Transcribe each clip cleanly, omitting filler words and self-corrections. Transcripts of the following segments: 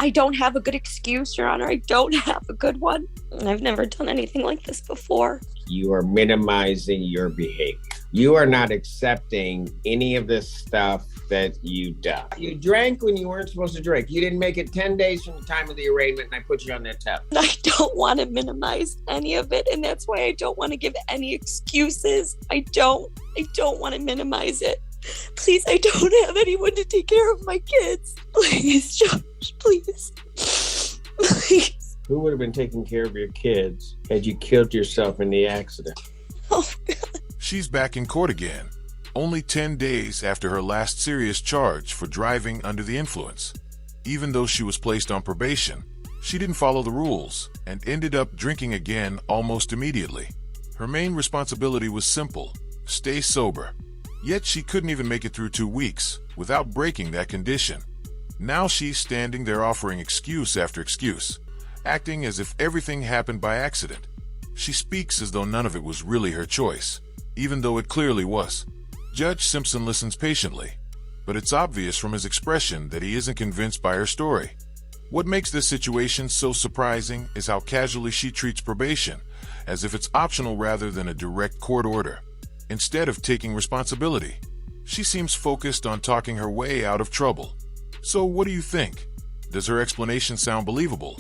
I don't have a good excuse, Your Honor. I don't have a good one. I've never done anything like this before. You are minimizing your behavior. You are not accepting any of this stuff that you done. You drank when you weren't supposed to drink. You didn't make it 10 days from the time of the arraignment, and I put you on that test. I don't want to minimize any of it, and that's why I don't want to give any excuses. I don't want to minimize it. Please, I don't have anyone to take care of my kids. Please, Josh, please. Please. Who would have been taking care of your kids had you killed yourself in the accident? Oh, God. She's back in court again, only 10 days after her last serious charge for driving under the influence. Even though she was placed on probation, she didn't follow the rules and ended up drinking again almost immediately. Her main responsibility was simple: stay sober. Yet she couldn't even make it through 2 weeks without breaking that condition. Now she's standing there offering excuse after excuse, acting as if everything happened by accident. She speaks as though none of it was really her choice, even though it clearly was. Judge Simpson listens patiently, but it's obvious from his expression that he isn't convinced by her story. What makes this situation so surprising is how casually she treats probation, as if it's optional rather than a direct court order. Instead of taking responsibility, she seems focused on talking her way out of trouble. So what do you think? Does her explanation sound believable?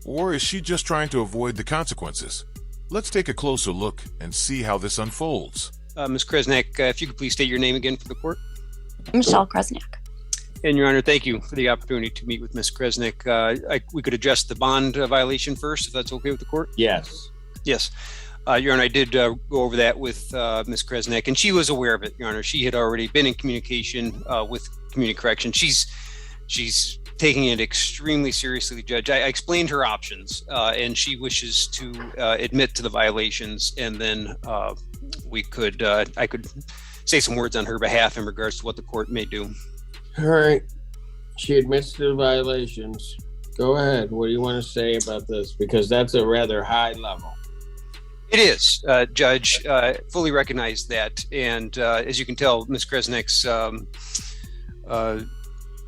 Or is she just trying to avoid the consequences? Let's take a closer look and see how this unfolds. Ms. Kresnak, if you could please state your name again for the court. Michelle Kresnak. And Your Honor, thank you for the opportunity to meet with Ms. Kresnak. We could address the bond violation first, if that's okay with the court? Yes. Yes. Your Honor, I did go over that with Ms. Kresnak, and she was aware of it, Your Honor. She had already been in communication with Community Correction. She's taking it extremely seriously, Judge. I explained her options, and she wishes to admit to the violations, and then I could say some words on her behalf in regards to what the court may do. All right. She admits to the violations. Go ahead. What do you want to say about this? Because that's a rather high level. It is, Judge. Fully recognize that. And as you can tell, Ms. Kresnik's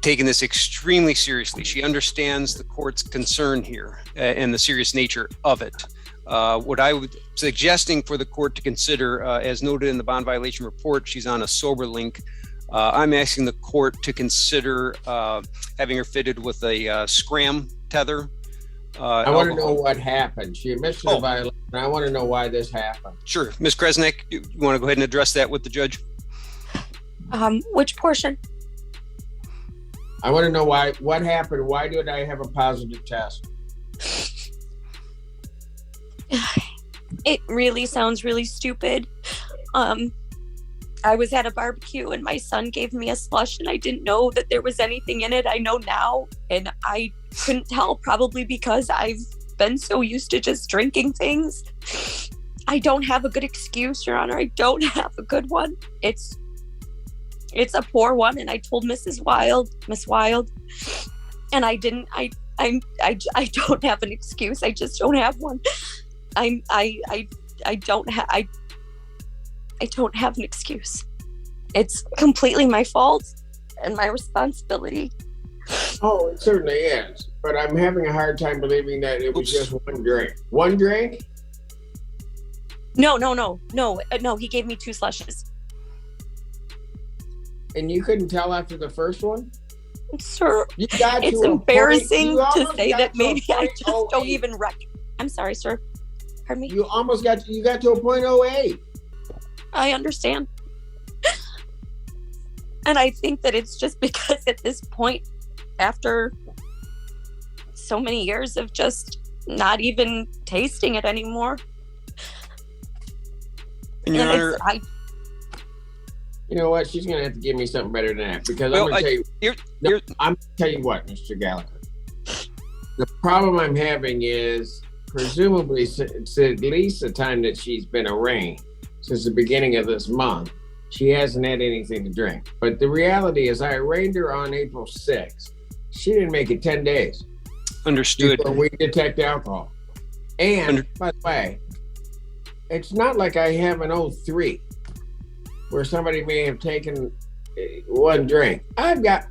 taking this extremely seriously. She understands the court's concern here and the serious nature of it. What I would suggesting for the court to consider, as noted in the bond violation report, she's on a sober link. I'm asking the court to consider having her fitted with a scram tether. I want to know what happened. She admits to the violation. I want to know why this happened. Sure. Ms. Kresnak, you want to go ahead and address that with the judge? Which portion? I want to know what happened. Why did I have a positive test? It really sounds really stupid. I was at a barbecue and my son gave me a slush and I didn't know that there was anything in it. I know now, and I couldn't tell, probably because I've been so used to just drinking things. I don't have a good excuse, Your Honor. I don't have a good one. It's a poor one, and I told Miss Wild, and I didn't. I don't have an excuse. I just don't have one. I don't have an excuse. It's completely my fault and my responsibility. Oh, it certainly is. But I'm having a hard time believing that it was just one drink. One drink? No. He gave me 2 slushes. And you couldn't tell after the first one? Sir, it's embarrassing to say that maybe I just don't even I'm sorry, sir. Pardon me? You got to a .08. I understand. And I think that it's just because at this point, after so many years of just not even tasting it anymore. And Your Honor, you know what? She's going to have to give me something better than that, because I'm going to tell you what, Mr. Gallagher. The problem I'm having is, presumably, it's at least the time that she's been arraigned, since the beginning of this month, she hasn't had anything to drink. But the reality is, I arraigned her on April 6th. She didn't make it 10 days. Understood. Before we detect alcohol. And, by the way, it's not like I have an 03 where somebody may have taken one drink.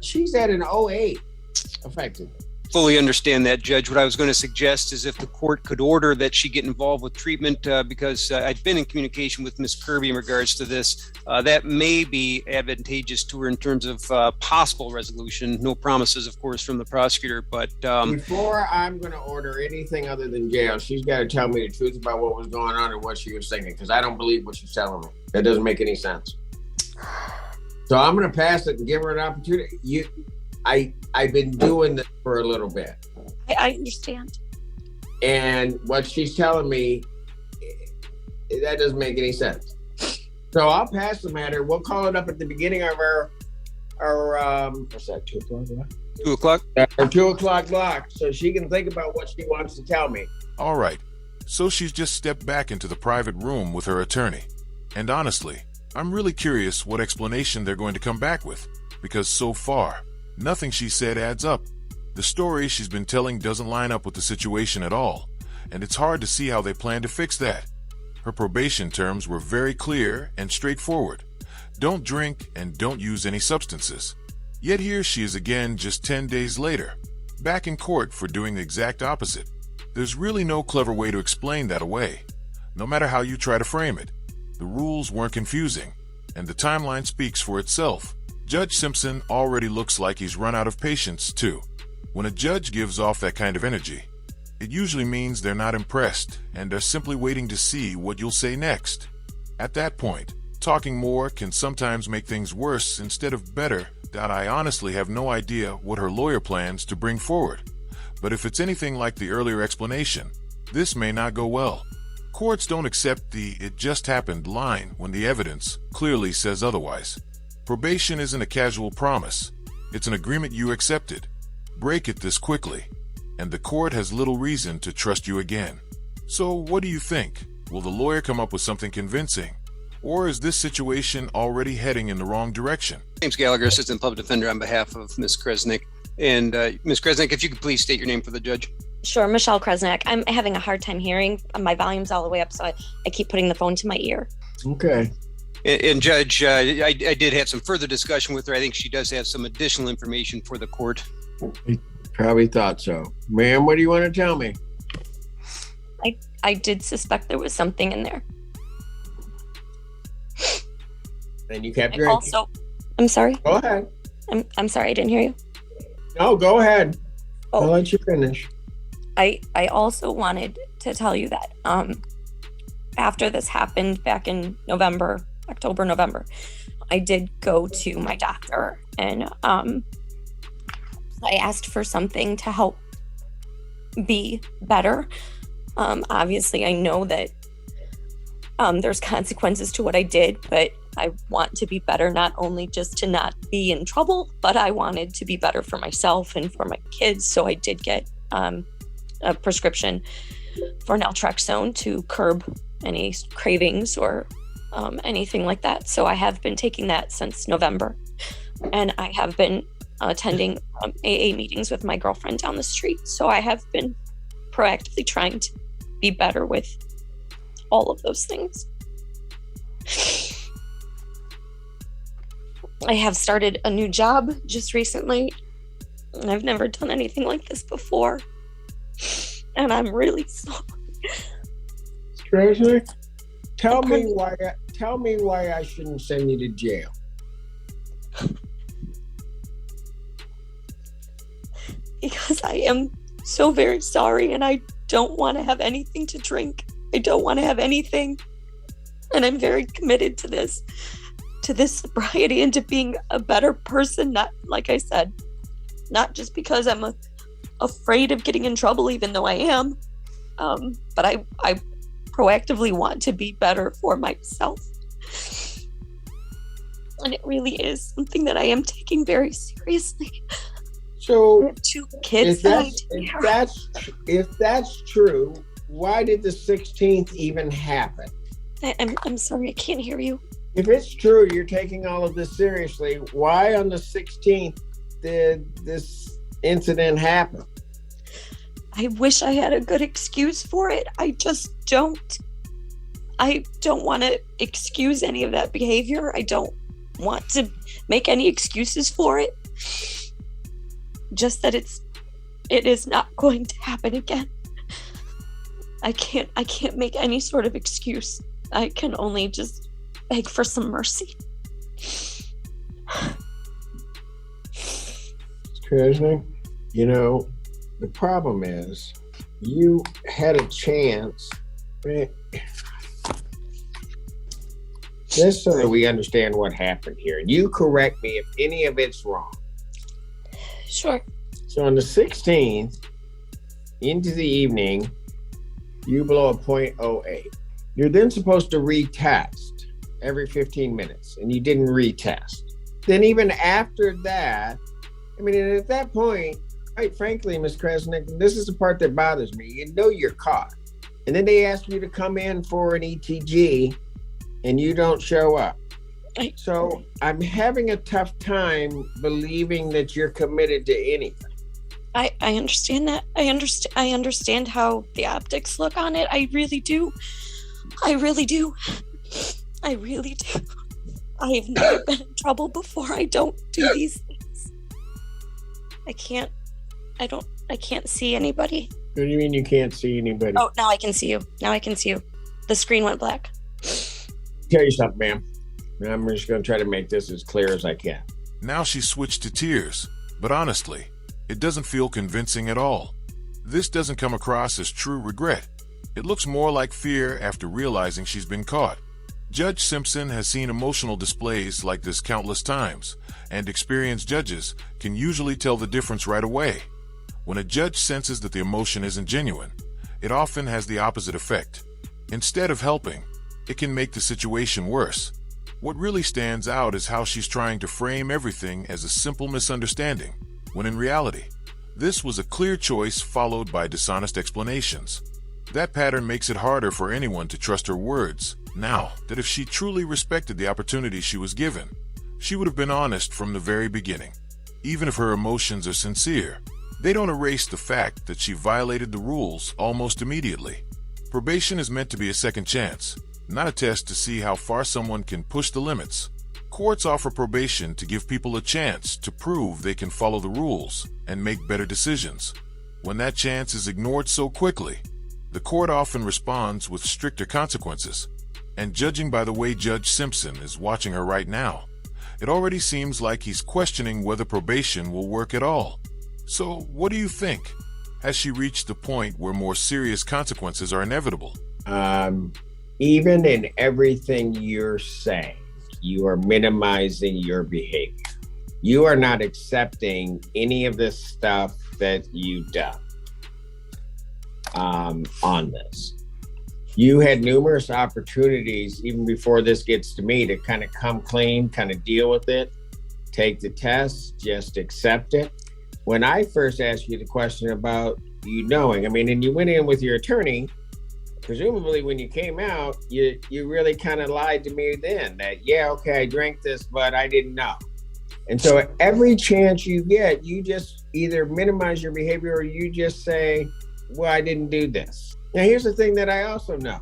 She's at an 08, effectively. fully understand that, Judge. What I was going to suggest is if the court could order that she get involved with treatment, because I've been in communication with Ms. Kirby in regards to this, that may be advantageous to her in terms of possible resolution. No promises, of course, from the prosecutor, but... Before I'm going to order anything other than jail, she's got to tell me the truth about what was going on and what she was thinking, because I don't believe what she's telling me. That doesn't make any sense. So I'm going to pass it and give her an opportunity. I've been doing this for a little bit. I understand. And what she's telling me, that doesn't make any sense. So I'll pass the matter. We'll call it up at the beginning of our what's that, 2 o'clock? 2 o'clock? Our 2 o'clock block, so she can think about what she wants to tell me. All right, so she's just stepped back into the private room with her attorney. And honestly, I'm really curious what explanation they're going to come back with, because so far, nothing she said adds up. The story she's been telling doesn't line up with the situation at all, and it's hard to see how they plan to fix that. Her probation terms were very clear and straightforward. Don't drink and don't use any substances. Yet here she is again just 10 days later, back in court for doing the exact opposite. There's really no clever way to explain that away, no matter how you try to frame it. The rules weren't confusing, and the timeline speaks for itself. Judge Simpson already looks like he's run out of patience, too. When a judge gives off that kind of energy, it usually means they're not impressed and are simply waiting to see what you'll say next. At that point, talking more can sometimes make things worse instead of better. I honestly have no idea what her lawyer plans to bring forward. But if it's anything like the earlier explanation, this may not go well. Courts don't accept the "it just happened" line when the evidence clearly says otherwise. Probation isn't a casual promise. It's an agreement you accepted. Break it this quickly, and the court has little reason to trust you again. So what do you think? Will the lawyer come up with something convincing? Or is this situation already heading in the wrong direction? James Gallagher, Assistant Public Defender on behalf of Ms. Kresnick. And Ms. Kresnick, if you could please state your name for the judge. Sure, Michelle Kresnick. I'm having a hard time hearing. My volume's all the way up, so I keep putting the phone to my ear. Okay. And Judge, I did have some further discussion with her. I think she does have some additional information for the court. I probably thought so. Ma'am, what do you want to tell me? I did suspect there was something in there. And you kept drinking. Also, I'm sorry. Go ahead. I'm sorry, I didn't hear you. No, go ahead. Oh. I'll let you finish. I also wanted to tell you that after this happened back in October, November, I did go to my doctor and I asked for something to help be better. Obviously, I know that there's consequences to what I did, but I want to be better, not only just to not be in trouble, but I wanted to be better for myself and for my kids. So I did get a prescription for naltrexone to curb any cravings or anything like that. So I have been taking that since November, and I have been attending AA meetings with my girlfriend down the street. So I have been proactively trying to be better with all of those things. I have started a new job just recently, and I've never done anything like this before. And I'm really sorry. Treasurer, tell me why I shouldn't send you to jail. Because I am so very sorry, and I don't want to have anything to drink. I don't want to have anything. And I'm very committed to this sobriety and to being a better person. Not, like I said, not just because I'm afraid of getting in trouble, even though I am, but I proactively want to be better for myself. And it really is something that I am taking very seriously. So I have 2 kids. If that's true, why did the 16th even happen? I'm sorry, I can't hear you. If it's true you're taking all of this seriously, why on the 16th did this incident happen? I wish I had a good excuse for it. I just don't. I don't want to excuse any of that behavior. I don't want to make any excuses for it. Just that it's It is not going to happen again. I can't make any sort of excuse. I can only just beg for some mercy. Krasnick, the problem is you had a chance. Just so that we understand what happened here. You correct me if any of it's wrong. Sure. So on the 16th, into the evening, you blow a .08. You're then supposed to retest every 15 minutes, and you didn't retest. Then even after that, at that point, quite frankly, Ms. Krasnick, this is the part that bothers me. You're caught. And then they ask you to come in for an ETG, and you don't show up. So I'm having a tough time believing that you're committed to anything. I understand that. I understand how the optics look on it. I really do. I have never been in trouble before. I don't do these things. I can't see anybody. What do you mean you can't see anybody? Oh, now I can see you. The screen went black. Tell you something, ma'am. I'm just going to try to make this as clear as I can. Now she switched to tears, but honestly, it doesn't feel convincing at all. This doesn't come across as true regret. It looks more like fear after realizing she's been caught. Judge Simpson has seen emotional displays like this countless times, and experienced judges can usually tell the difference right away. When a judge senses that the emotion isn't genuine, it often has the opposite effect. Instead of helping, it can make the situation worse. What really stands out is how she's trying to frame everything as a simple misunderstanding, when in reality, this was a clear choice followed by dishonest explanations. That pattern makes it harder for anyone to trust her words, now that if she truly respected the opportunity she was given, she would have been honest from the very beginning. Even if her emotions are sincere, they don't erase the fact that she violated the rules almost immediately. Probation is meant to be a second chance, not a test to see how far someone can push the limits. Courts offer probation to give people a chance to prove they can follow the rules and make better decisions. When that chance is ignored so quickly, the court often responds with stricter consequences. And judging by the way Judge Simpson is watching her right now, it already seems like he's questioning whether probation will work at all. So, what do you think? Has she reached the point where more serious consequences are inevitable? Even in everything you're saying, you are minimizing your behavior. You are not accepting any of this stuff that you've done on this. You had numerous opportunities, even before this gets to me, to kind of come clean, kind of deal with it, take the test, just accept it. When I first asked you the question about you knowing, and you went in with your attorney, presumably when you came out, you really kind of lied to me then that, yeah, okay, I drank this, but I didn't know. And so every chance you get, you just either minimize your behavior or you just say, well, I didn't do this. Now, here's the thing that I also know.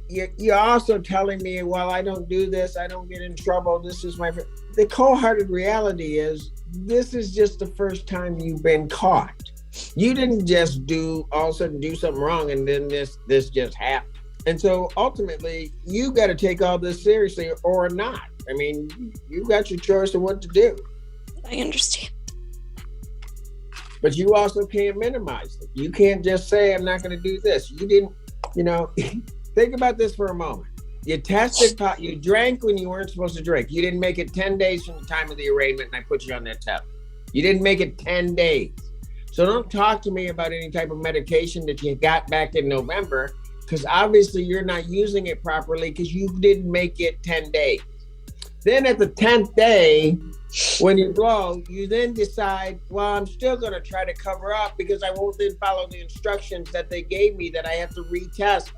You're also telling me, well, I don't do this, I don't get in trouble, this is my... The cold-hearted reality is, this is just the first time you've been caught. You didn't just all of a sudden do something wrong and then this just happened. And so ultimately, you got to take all this seriously or not. You got your choice of what to do. I understand. But you also can't minimize it. You can't just say, I'm not going to do this. You didn't, think about this for a moment. You tested pot, you drank when you weren't supposed to drink. You didn't make it 10 days from the time of the arraignment and I put you on that test. You didn't make it 10 days. So don't talk to me about any type of medication that you got back in November, because obviously you're not using it properly because you didn't make it 10 days. Then at the 10th day, when you blow, you then decide, well, I'm still going to try to cover up because I won't then follow the instructions that they gave me that I have to retest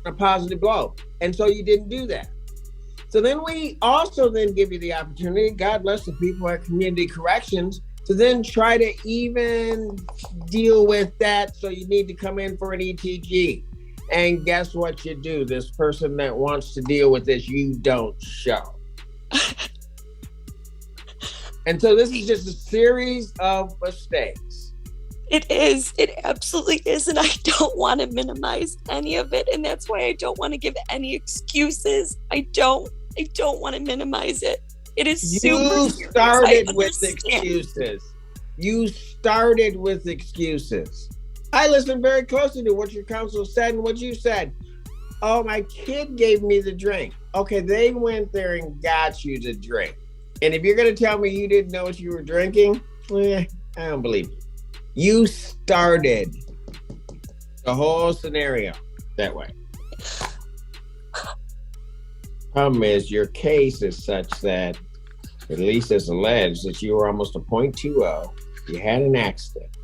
a positive blow. And so you didn't do that. So then we also then give you the opportunity, God bless the people at Community Corrections, to then try to even deal with that. So you need to come in for an ETG. And guess what you do? This person that wants to deal with this, you don't show. And so this is just a series of mistakes. It is. It absolutely is. And I don't want to minimize any of it. And that's why I don't want to give any excuses. I don't want to minimize it. It is super You started with excuses. You started with excuses. I listened very closely to what your counsel said and what you said. Oh, my kid gave me the drink. Okay, they went there and got you the drink. And if you're going to tell me you didn't know what you were drinking, I don't believe you. You started the whole scenario that way. Problem is, your case is such that, at least as alleged, that you were almost a .20. You had an accident.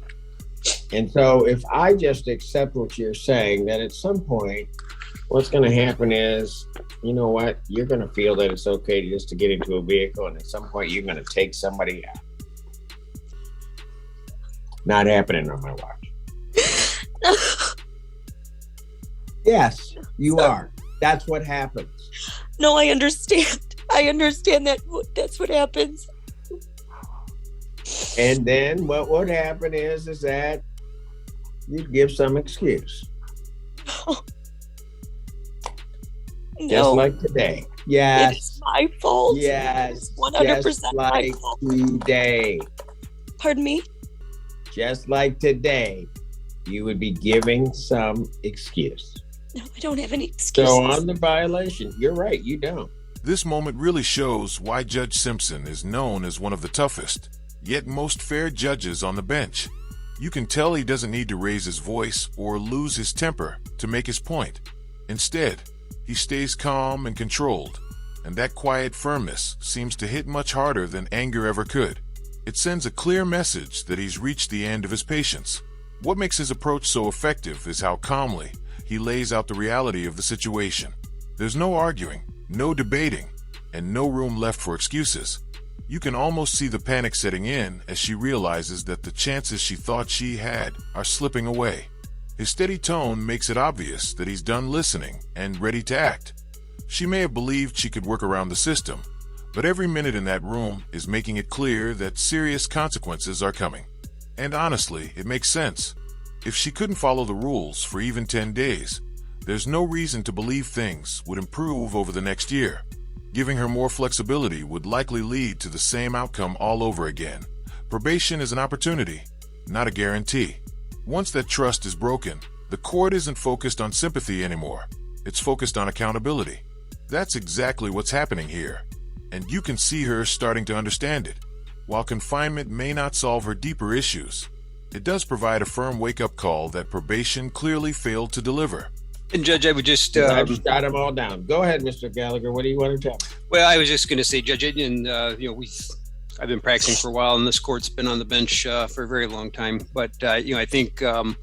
And so if I just accept what you're saying, that at some point, what's going to happen is, you know what? You're going to feel that it's okay just to get into a vehicle, and at some point you're going to take somebody out. Not happening on my watch. Yes, you are. That's what happens. No, I understand. I understand that that's what happens. And then what would happen is that you'd give some excuse. No. Just like today. Yes. It's my fault. Yes. 100% just my like fault. today. Pardon me? Just like today, you would be giving some excuse. No, I don't have any excuses. So on the violation, you're right, you don't. This moment really shows why Judge Simpson is known as one of the toughest, yet most fair judges on the bench. You can tell he doesn't need to raise his voice or lose his temper to make his point. Instead, he stays calm and controlled, and that quiet firmness seems to hit much harder than anger ever could. It sends a clear message that he's reached the end of his patience. What makes his approach so effective is how calmly he lays out the reality of the situation. There's no arguing, no debating, and no room left for excuses. You can almost see the panic setting in as she realizes that the chances she thought she had are slipping away. His steady tone makes it obvious that he's done listening and ready to act. She may have believed she could work around the system, but every minute in that room is making it clear that serious consequences are coming. And honestly, it makes sense. If she couldn't follow the rules for even 10 days, there's no reason to believe things would improve over the next year. Giving her more flexibility would likely lead to the same outcome all over again. Probation is an opportunity, not a guarantee. Once that trust is broken, the court isn't focused on sympathy anymore. It's focused on accountability. That's exactly what's happening here. And you can see her starting to understand it. While confinement may not solve her deeper issues, it does provide a firm wake-up call that probation clearly failed to deliver. And Judge, I would just... I've just got them all down. Go ahead, Mr. Gallagher. What do you want to tell me? Well, I was just going to say, Judge, and I've been practicing for a while, and this court's been on the bench for a very long time. But I think that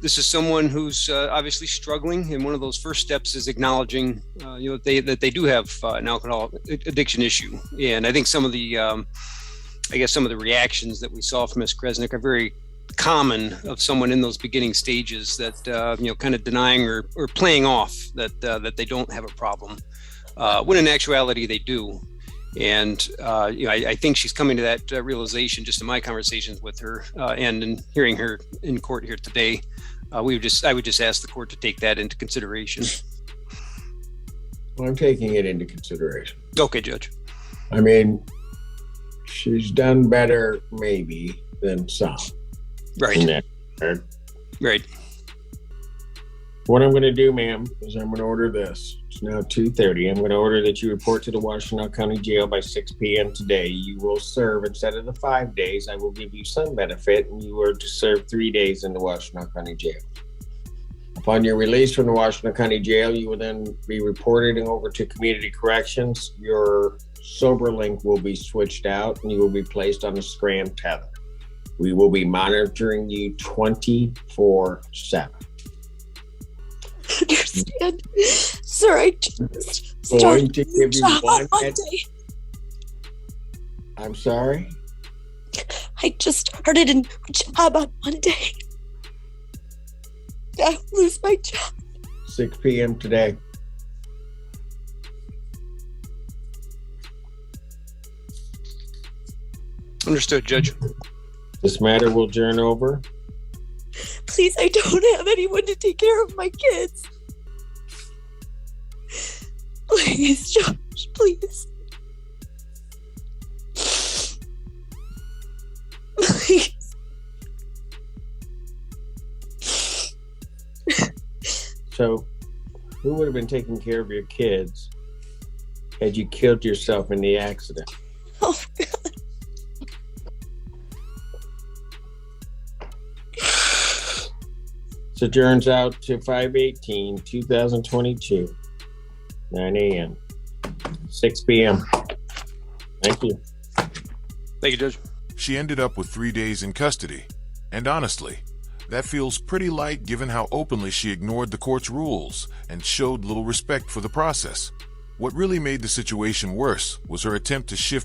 this is someone who's obviously struggling, and one of those first steps is acknowledging that they do have an alcohol addiction issue. And I think some of the reactions that we saw from Ms. Kresnik are very common of someone in those beginning stages that kind of denying or playing off that they don't have a problem, when in actuality they do. And I think she's coming to that realization just in my conversations with her and in hearing her in court here today. I would just ask the court to take that into consideration. Well, I'm taking it into consideration. Okay, Judge. I mean, she's done better maybe than some. Right. Right. What I'm going to do, ma'am, is I'm going to order this. It's now 2:30. I'm going to order that you report to the Washtenaw County Jail by 6 p.m. today. You will serve, instead of the 5 days, I will give you some benefit, and you are to serve 3 days in the Washtenaw County Jail. Upon your release from the Washtenaw County Jail, you will then be reported over to Community Corrections. Your sober link will be switched out, and you will be placed on a scram tether. We will be monitoring you 24/7. Understand, sir? I just Going started to a new give you job on one. Monday. I'm sorry. I just started a new job on Monday. I'll lose my job. 6 p.m. today. Understood, Judge. This matter will adjourn over. Please, I don't have anyone to take care of my kids. Please, Josh, please. Please. So, who would have been taking care of your kids had you killed yourself in the accident? Oh, God. This adjourns out to 5/18/2022, 9 a.m., 6 p.m. Thank you. Thank you, Judge. She ended up with 3 days in custody. And honestly, that feels pretty light given how openly she ignored the court's rules and showed little respect for the process. What really made the situation worse was her attempt to shift